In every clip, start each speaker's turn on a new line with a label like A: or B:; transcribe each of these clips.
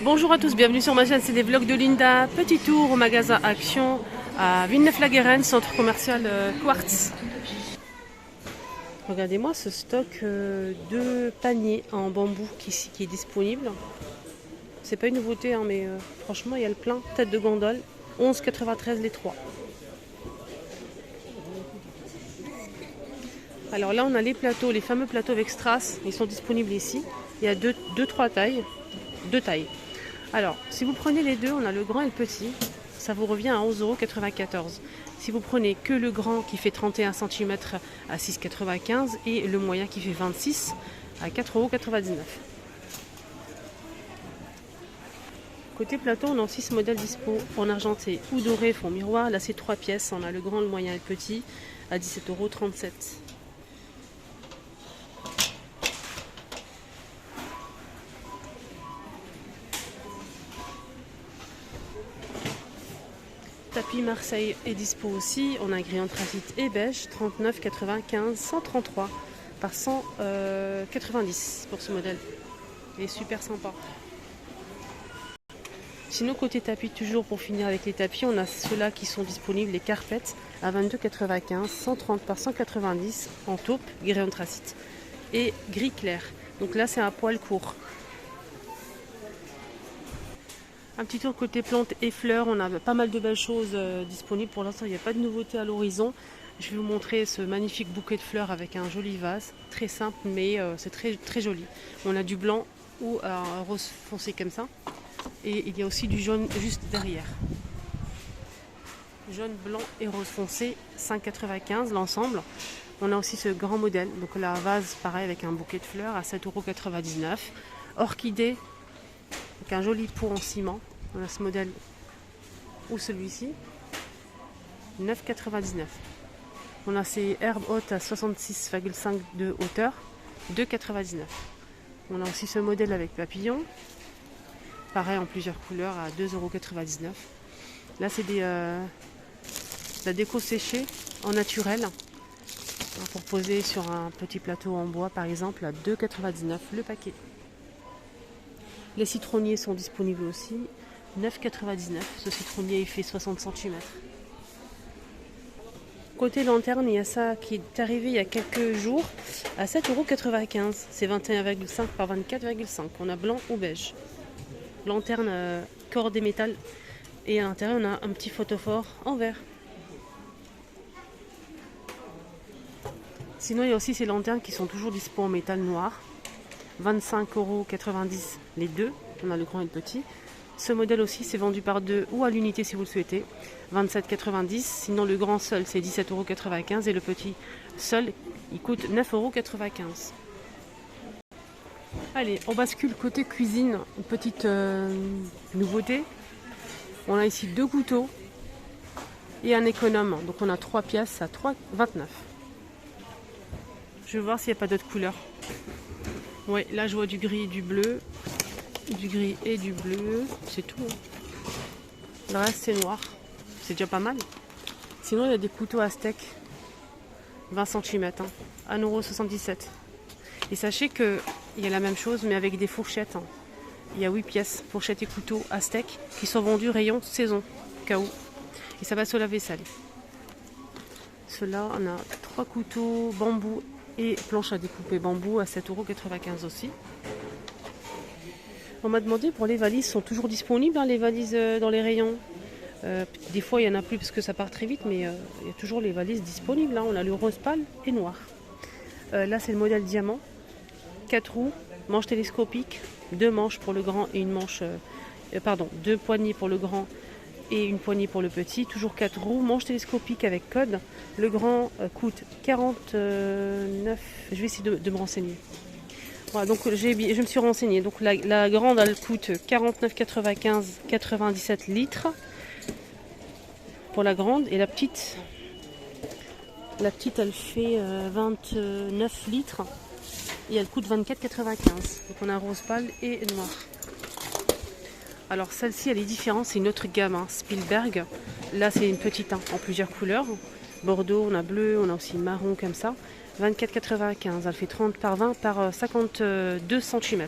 A: Bonjour à tous, bienvenue sur ma chaîne, c'est des vlogs de Linda. Petit tour au magasin Action à Villeneuve-la-Guérenne, centre commercial Quartz. Regardez-moi ce stock de paniers en bambou qui est disponible. C'est pas une nouveauté, hein, mais franchement il y a le plein. Tête de gondole, 11,93 les 3. Alors là on a les plateaux, les fameux plateaux avec strass, ils sont disponibles ici. Il y a deux tailles. Alors, si vous prenez les deux, on a le grand et le petit, ça vous revient à 11,94 €. Si vous prenez que le grand qui fait 31 cm à 6,95 € et le moyen qui fait 26 à 4,99 €. Côté plateau, on a aussi ce modèle dispo en argenté ou doré fond miroir. Là, c'est 3 pièces. On a le grand, le moyen et le petit à 17,37 €. Tapis Marseille est dispo aussi. On a gris anthracite et beige, 39,95, 133 par 190 pour ce modèle. Il est super sympa. Sinon côté tapis, toujours pour finir avec les tapis, on a ceux-là qui sont disponibles, les carpettes à 22,95, 130 par 190 en taupe, gris anthracite et gris clair. Donc là c'est un poil court. Un petit tour côté plantes et fleurs, on a pas mal de belles choses disponibles. Pour l'instant, il n'y a pas de nouveauté à l'horizon. Je vais vous montrer ce magnifique bouquet de fleurs avec un joli vase. Très simple, mais c'est très joli. On a du blanc ou un rose foncé comme ça. Et il y a aussi du jaune juste derrière. Jaune, blanc et rose foncé, 5,95 l'ensemble. On a aussi ce grand modèle. Donc la vase, pareil, avec un bouquet de fleurs à 7,99 €. Orchidée. Avec un joli pot en ciment. On a ce modèle ou celui-ci, 9,99 €. On a ces herbes hautes à 66,5 de hauteur, 2,99 €. On a aussi ce modèle avec papillon, pareil en plusieurs couleurs à 2,99 €. Là c'est la déco séchée en naturel pour poser sur un petit plateau en bois par exemple à 2,99 € le paquet. Les citronniers sont disponibles aussi, 9,99 €. Ce citronnier il fait 60 cm. Côté lanterne, il y a ça qui est arrivé il y a quelques jours à 7,95 €. C'est 21,5 par 24,5. On a blanc ou beige. Lanterne cordée métal. Et à l'intérieur, on a un petit photophore en verre. Sinon, il y a aussi ces lanternes qui sont toujours dispo en métal noir. 25,90 € les deux. On a le grand et le petit. Ce modèle aussi, c'est vendu par deux ou à l'unité si vous le souhaitez. 27,90 €. Sinon, le grand seul, c'est 17,95 € et le petit seul, il coûte 9,95 €. Allez, on bascule côté cuisine. Une petite nouveauté. On a ici deux couteaux et un économe. Donc, on a 3 pièces à 3,29 €. Je vais voir s'il n'y a pas d'autres couleurs. Ouais, là je vois du gris et du bleu. Du gris et du bleu. C'est tout. Le reste c'est noir. C'est déjà pas mal. Sinon il y a des couteaux à steak. 20 cm. 1,77 €. Et sachez qu'il y a la même chose mais avec des fourchettes. Il y a 8 pièces, fourchettes et couteaux à steak qui sont vendus rayon saison. Au cas où. Et ça va sur la vaisselle. Ceux-là, on a 3 couteaux bambou et planche à découper bambou à 7,95 € aussi. On m'a demandé pour les valises, sont toujours disponibles les valises dans les rayons. Des fois il n'y en a plus parce que ça part très vite, mais il y a toujours les valises disponibles. On a le rose pâle et noir. Là c'est le modèle diamant. 4 roues, manche télescopique, 2 manches pour le grand et une manche. 2 poignées pour le grand et une poignée pour le petit. Toujours 4 roues, manche télescopique avec code. Le grand coûte 49. Je vais essayer de me renseigner. Voilà, donc je me suis renseignée. Donc la grande elle coûte 49,95 97 litres pour la grande et la petite elle fait 29 litres et elle coûte 24,95. Donc on a rose pâle et noir. Alors celle-ci elle est différente, c'est une autre gamme, Spielberg. Là c'est une petite en plusieurs couleurs. Bordeaux, on a bleu, on a aussi marron comme ça. 24,95. Elle fait 30 par 20 par 52 cm.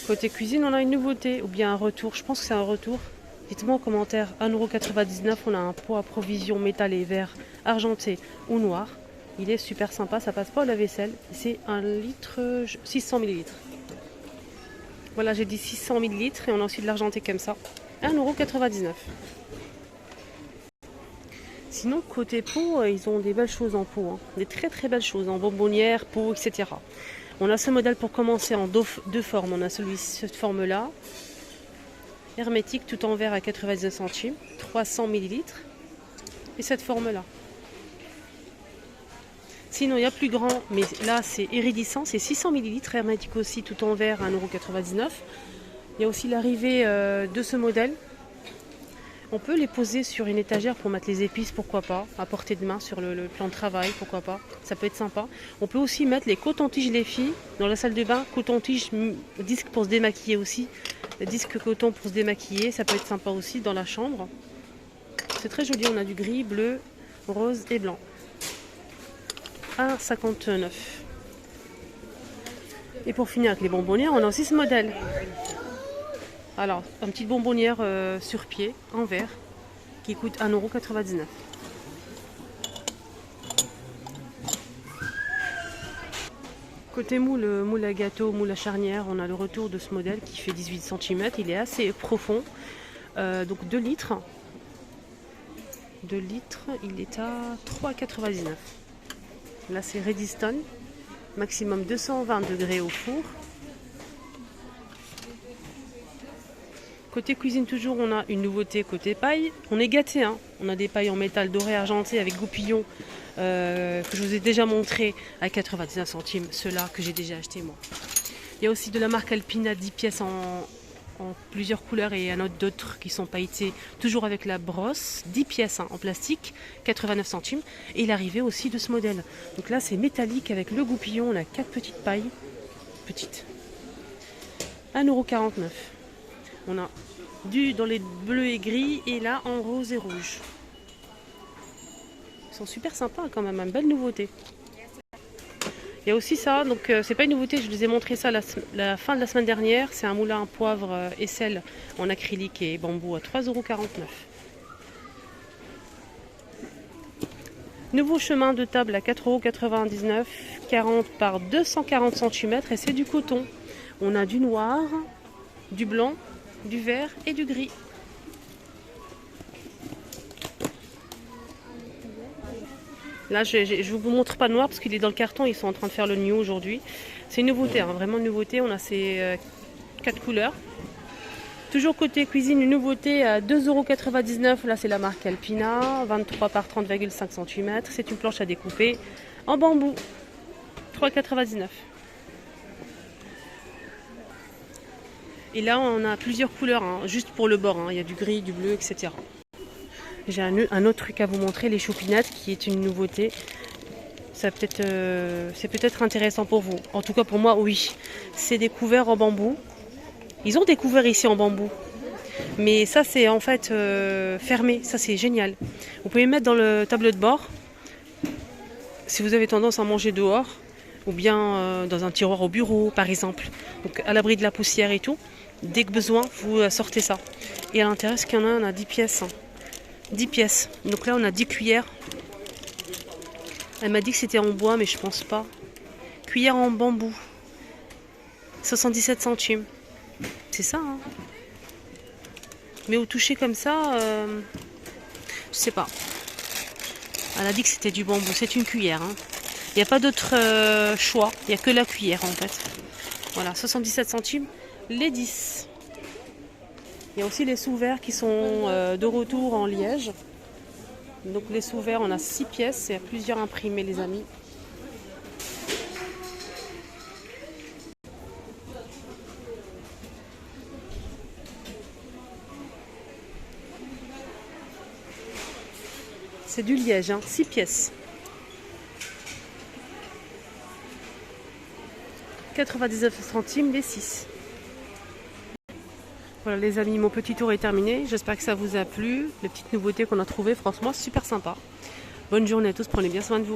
A: Côté cuisine, on a une nouveauté ou bien un retour. Je pense que c'est un retour. Dites-moi en commentaire. 1,99 €, on a un pot à provision métal et verre argenté ou noir. Il est super sympa, ça passe pas au lave-vaisselle. C'est 1 litre, 600 ml. Voilà, j'ai dit 600 ml et on a aussi de l'argenté comme ça. 1,99 €. Sinon, côté pot, ils ont des belles choses en pot. Hein. Des très très belles choses en bonbonnière, pot, etc. On a ce modèle pour commencer en deux formes. On a cette forme-là, hermétique, tout en verre à 99 centimes, 300 ml. Et cette forme-là. Sinon, il y a plus grand, mais là c'est iridissant, c'est 600 ml, hermétique aussi, tout en verre à 1,99 €. Il y a aussi l'arrivée de ce modèle. On peut les poser sur une étagère pour mettre les épices, pourquoi pas, à portée de main sur le plan de travail, pourquoi pas, ça peut être sympa. On peut aussi mettre les cotons-tiges les filles dans la salle de bain, coton-tige, disque pour se démaquiller aussi, disque coton pour se démaquiller, ça peut être sympa aussi dans la chambre. C'est très joli, on a du gris, bleu, rose et blanc. 1,59 €. Et pour finir avec les bonbonnières, on a aussi ce modèle. Alors, une petite bonbonnière sur pied, en verre, qui coûte 1,99 €. Côté moule à gâteau, moule à charnière, on a le retour de ce modèle qui fait 18 cm. Il est assez profond, donc 2 litres. 2 litres, il est à 3,99 €. Là, c'est Redstone, maximum 220 degrés au four. Côté cuisine toujours, on a une nouveauté côté paille. On est gâté, hein. On a des pailles en métal doré argenté avec goupillon que je vous ai déjà montré à 99 centimes. Ceux-là que j'ai déjà acheté moi. Il y a aussi de la marque Alpina 10 pièces en plusieurs couleurs et un autre d'autres qui sont pailletés toujours avec la brosse. 10 pièces hein, en plastique, 89 centimes. Et l'arrivée aussi de ce modèle. Donc là c'est métallique avec le goupillon. On a 4 petites pailles. Petites. 1,49 €. On a dans les bleus et gris et là en rose et rouge. Ils sont super sympas quand même, une belle nouveauté. Il y a aussi ça, donc c'est pas une nouveauté, je vous ai montré ça la fin de la semaine dernière. C'est un moulin à poivre et sel en acrylique et bambou à 3,49 €. Nouveau chemin de table à 4,99 €, 40 par 240 cm et c'est du coton. On a du noir, du blanc, du vert et du gris. Là, je ne vous montre pas le noir parce qu'il est dans le carton. Ils sont en train de faire le new aujourd'hui. C'est une nouveauté, hein, vraiment une nouveauté. On a ces 4 couleurs. Toujours côté cuisine, une nouveauté à 2,99 €. Là, c'est la marque Alpina, 23 par 30,5 cm. C'est une planche à découper en bambou, 3,99 €. Et là, on a plusieurs couleurs, hein, juste pour le bord. Hein. Il y a du gris, du bleu, etc. J'ai un autre truc à vous montrer, les choupinettes, qui est une nouveauté. C'est peut-être intéressant pour vous. En tout cas, pour moi, oui. C'est des couverts en bambou. Ils ont des couverts ici en bambou. Mais ça, c'est en fait fermé. Ça, c'est génial. Vous pouvez mettre dans le tableau de bord. Si vous avez tendance à manger dehors. Ou bien dans un tiroir au bureau, par exemple. Donc, à l'abri de la poussière et tout. Dès que besoin, vous sortez ça. Et à l'intérieur, ce qu'il y en a, on a 10 pièces. 10 pièces. Donc là, on a 10 cuillères. Elle m'a dit que c'était en bois, mais je pense pas. Cuillère en bambou. 77 centimes. C'est ça, hein. Mais au toucher comme ça, je sais pas. Elle a dit que c'était du bambou. C'est une cuillère, hein. Il n'y a pas d'autre choix. Il n'y a que la cuillère, en fait. Voilà, 77 centimes. Les 10. Il y a aussi les sous-verres qui sont de retour en liège. Donc les sous-verres, on a 6 pièces. Il y a plusieurs imprimés, les amis. C'est du liège, hein, 6 pièces. 99 centimes les 6. Voilà les amis, mon petit tour est terminé. J'espère que ça vous a plu. Les petites nouveautés qu'on a trouvées, franchement, super sympa. Bonne journée à tous, prenez bien soin de vous.